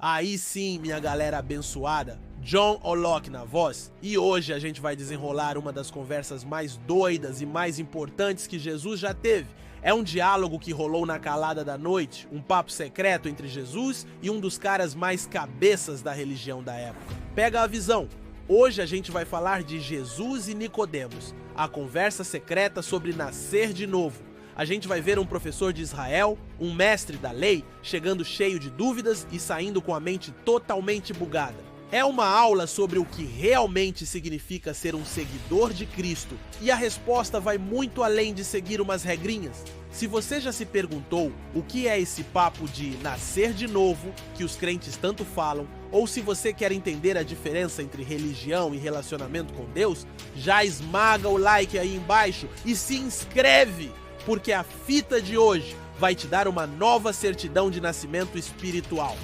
Aí sim, minha galera abençoada, John Olok na voz, e hoje a gente vai desenrolar uma das conversas mais doidas e mais importantes que Jesus já teve. É um diálogo que rolou na calada da noite, um papo secreto entre Jesus e um dos caras mais cabeças da religião da época. Pega a visão, hoje a gente vai falar de Jesus e Nicodemos, a conversa secreta sobre nascer de novo. A gente vai ver um professor de Israel, um mestre da lei, chegando cheio de dúvidas e saindo com a mente totalmente bugada. É uma aula sobre o que realmente significa ser um seguidor de Cristo, e a resposta vai muito além de seguir umas regrinhas. Se você já se perguntou o que é esse papo de nascer de novo, que os crentes tanto falam, ou se você quer entender a diferença entre religião e relacionamento com Deus, já esmaga o like aí embaixo e se inscreve! Porque a fita de hoje vai te dar uma nova certidão de nascimento espiritual.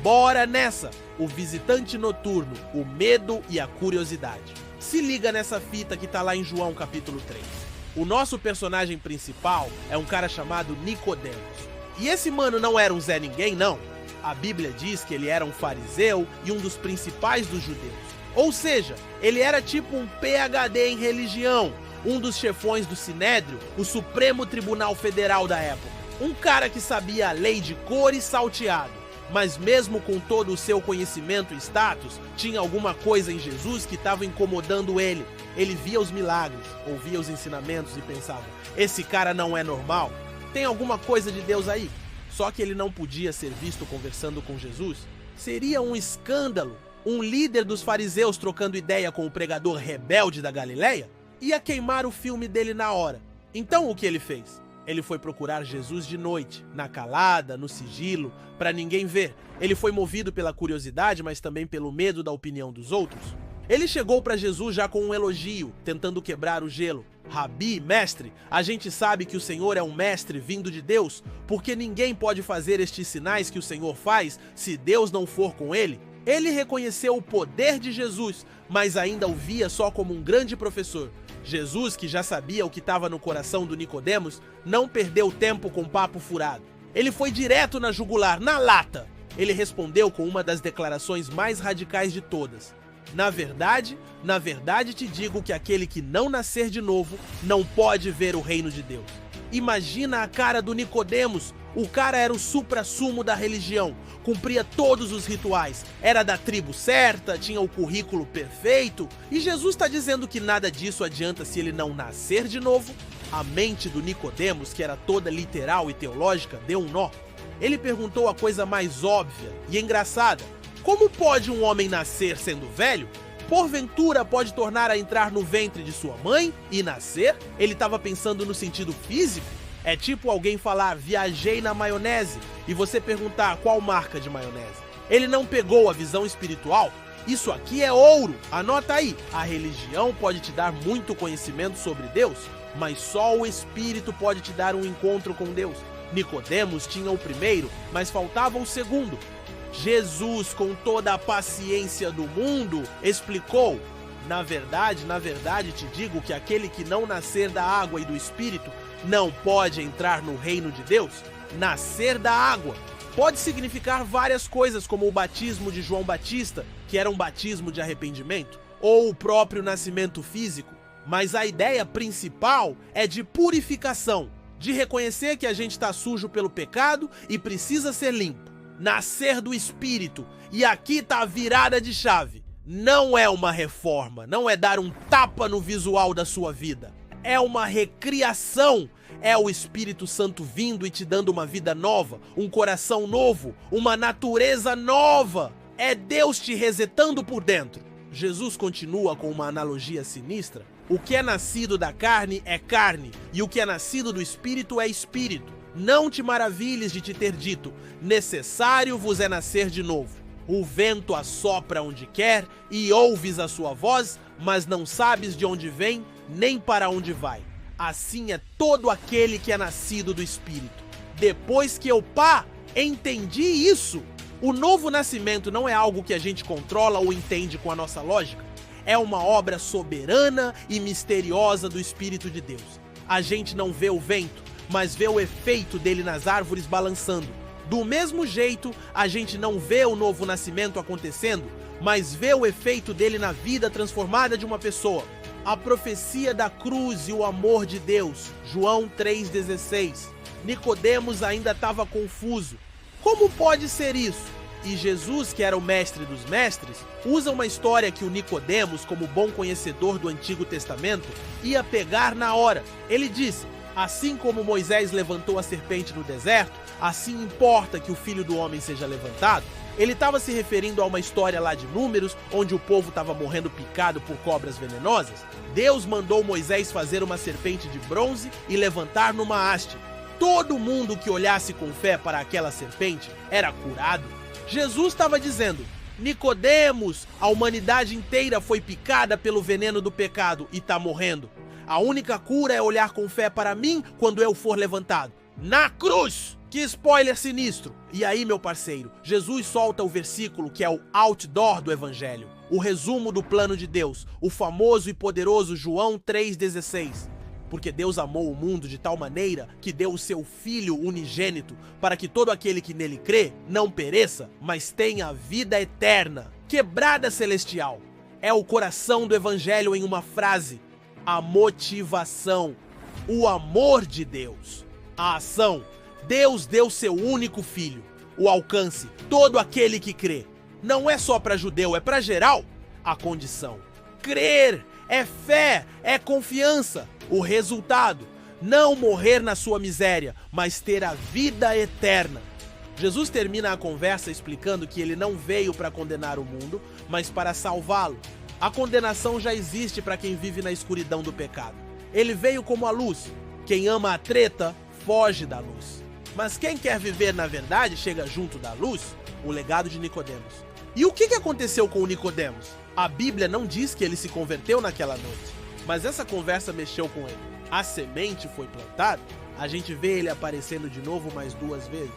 Bora nessa! O visitante noturno, o medo e a curiosidade. Se liga nessa fita que tá lá em João capítulo 3. O nosso personagem principal é um cara chamado Nicodemos. E esse mano não era um Zé Ninguém, não. A Bíblia diz que ele era um fariseu e um dos principais dos judeus. Ou seja, ele era tipo um PhD em religião, um dos chefões do Sinédrio, o Supremo Tribunal Federal da época. Um cara que sabia a lei de cor e salteado, mas mesmo com todo o seu conhecimento e status, tinha alguma coisa em Jesus que estava incomodando ele. Ele via os milagres, ouvia os ensinamentos e pensava, esse cara não é normal, tem alguma coisa de Deus aí. Só que ele não podia ser visto conversando com Jesus. Seria um escândalo, um líder dos fariseus trocando ideia com o pregador rebelde da Galileia? Ia queimar o filme dele na hora. Então o que ele fez? Ele foi procurar Jesus de noite, na calada, no sigilo, para ninguém ver. Ele foi movido pela curiosidade, mas também pelo medo da opinião dos outros. Ele chegou para Jesus já com um elogio, tentando quebrar o gelo. Rabi, mestre, a gente sabe que o Senhor é um mestre vindo de Deus, porque ninguém pode fazer estes sinais que o Senhor faz se Deus não for com ele. Ele reconheceu o poder de Jesus, mas ainda o via só como um grande professor. Jesus, que já sabia o que estava no coração do Nicodemos, não perdeu tempo com papo furado. Ele foi direto na jugular, na lata. Ele respondeu com uma das declarações mais radicais de todas. Na verdade te digo que aquele que não nascer de novo não pode ver o reino de Deus. Imagina a cara do Nicodemos. O cara era o suprassumo da religião, cumpria todos os rituais, era da tribo certa, tinha o currículo perfeito, e Jesus está dizendo que nada disso adianta se ele não nascer de novo? A mente do Nicodemos, que era toda literal e teológica, deu um nó. Ele perguntou a coisa mais óbvia e engraçada: como pode um homem nascer sendo velho? Porventura pode tornar a entrar no ventre de sua mãe e nascer? Ele estava pensando no sentido físico? É tipo alguém falar, viajei na maionese, e você perguntar qual marca de maionese. Ele não pegou a visão espiritual? Isso aqui é ouro, anota aí. A religião pode te dar muito conhecimento sobre Deus, mas só o Espírito pode te dar um encontro com Deus. Nicodemos tinha o primeiro, mas faltava o segundo. Jesus, com toda a paciência do mundo, explicou: na verdade te digo que aquele que não nascer da água e do Espírito não pode entrar no reino de Deus. Nascer da água pode significar várias coisas, como o batismo de João Batista, que era um batismo de arrependimento, ou o próprio nascimento físico. Mas a ideia principal é de purificação, de reconhecer que a gente está sujo pelo pecado e precisa ser limpo. Nascer do Espírito. E aqui tá a virada de chave. Não é uma reforma, não é dar um tapa no visual da sua vida. É uma recriação. É o Espírito Santo vindo e te dando uma vida nova, um coração novo, uma natureza nova. É Deus te resetando por dentro. Jesus continua com uma analogia sinistra. O que é nascido da carne é carne, e o que é nascido do Espírito é espírito. Não te maravilhes de te ter dito, necessário vos é nascer de novo. O vento assopra onde quer, e ouves a sua voz, mas não sabes de onde vem, nem para onde vai. Assim é todo aquele que é nascido do Espírito. Depois que eu entendi isso, o novo nascimento não é algo que a gente controla ou entende com a nossa lógica. É uma obra soberana e misteriosa do Espírito de Deus. A gente não vê o vento, mas vê o efeito dele nas árvores balançando. Do mesmo jeito, a gente não vê o novo nascimento acontecendo, mas vê o efeito dele na vida transformada de uma pessoa. A profecia da cruz e o amor de Deus, João 3,16. Nicodemos ainda estava confuso. Como pode ser isso? E Jesus, que era o mestre dos mestres, usa uma história que o Nicodemos, como bom conhecedor do Antigo Testamento, ia pegar na hora. Ele disse: assim como Moisés levantou a serpente no deserto, assim importa que o Filho do Homem seja levantado. Ele estava se referindo a uma história lá de Números, onde o povo estava morrendo picado por cobras venenosas. Deus mandou Moisés fazer uma serpente de bronze e levantar numa haste. Todo mundo que olhasse com fé para aquela serpente era curado. Jesus estava dizendo: Nicodemos, a humanidade inteira foi picada pelo veneno do pecado e está morrendo. A única cura é olhar com fé para mim quando eu for levantado na cruz. Que spoiler sinistro! E aí, meu parceiro, Jesus solta o versículo que é o outdoor do evangelho, o resumo do plano de Deus, o famoso e poderoso João 3,16. Porque Deus amou o mundo de tal maneira que deu o seu Filho unigênito, para que todo aquele que nele crê não pereça, mas tenha vida eterna. Quebrada celestial. É o coração do evangelho em uma frase. A motivação. O amor de Deus. A ação. Deus deu seu único filho. O alcance. Todo aquele que crê. Não é só para judeu, é para geral. A condição. Crer. É fé, é confiança. O resultado, não morrer na sua miséria, mas ter a vida eterna. Jesus termina a conversa explicando que ele não veio para condenar o mundo, mas para salvá-lo. A condenação já existe para quem vive na escuridão do pecado. Ele veio como a luz. Quem ama a treta, foge da luz. Mas quem quer viver na verdade, chega junto da luz. O legado de Nicodemos. E o que aconteceu com o Nicodemos? A Bíblia não diz que ele se converteu naquela noite, mas essa conversa mexeu com ele. A semente foi plantada, a gente vê ele aparecendo de novo mais 2 vezes.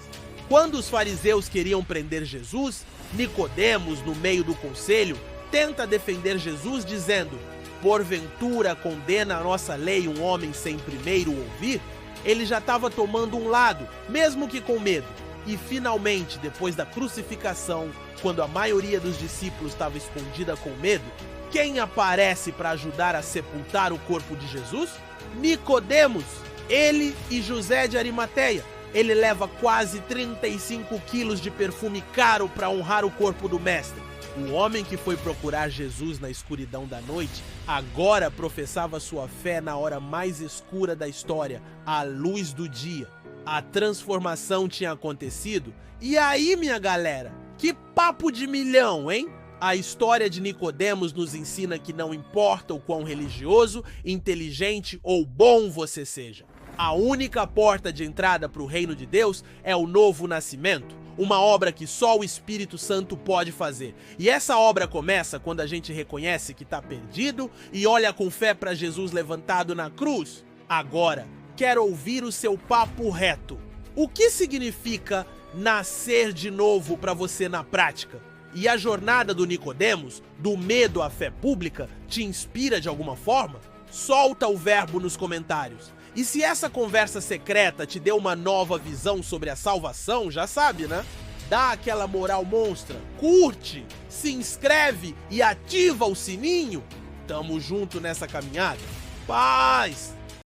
Quando os fariseus queriam prender Jesus, Nicodemos, no meio do conselho, tenta defender Jesus dizendo: porventura condena a nossa lei um homem sem primeiro ouvir? Ele já estava tomando um lado, mesmo que com medo. E finalmente, depois da crucificação, quando a maioria dos discípulos estava escondida com medo, quem aparece para ajudar a sepultar o corpo de Jesus? Nicodemos, ele e José de Arimateia. Ele leva quase 35 quilos de perfume caro para honrar o corpo do mestre. O homem que foi procurar Jesus na escuridão da noite, agora professava sua fé na hora mais escura da história, à luz do dia. A transformação tinha acontecido. E aí, minha galera, que papo de milhão, hein? A história de Nicodemos nos ensina que não importa o quão religioso, inteligente ou bom você seja. A única porta de entrada para o reino de Deus é o novo nascimento, uma obra que só o Espírito Santo pode fazer. E essa obra começa quando a gente reconhece que está perdido e olha com fé para Jesus levantado na cruz. Agora, quero ouvir o seu papo reto. O que significa nascer de novo para você na prática? E a jornada do Nicodemos, do medo à fé pública, te inspira de alguma forma? Solta o verbo nos comentários. E se essa conversa secreta te deu uma nova visão sobre a salvação, já sabe, né? Dá aquela moral monstra, curte, se inscreve e ativa o sininho. Tamo junto nessa caminhada. Paz!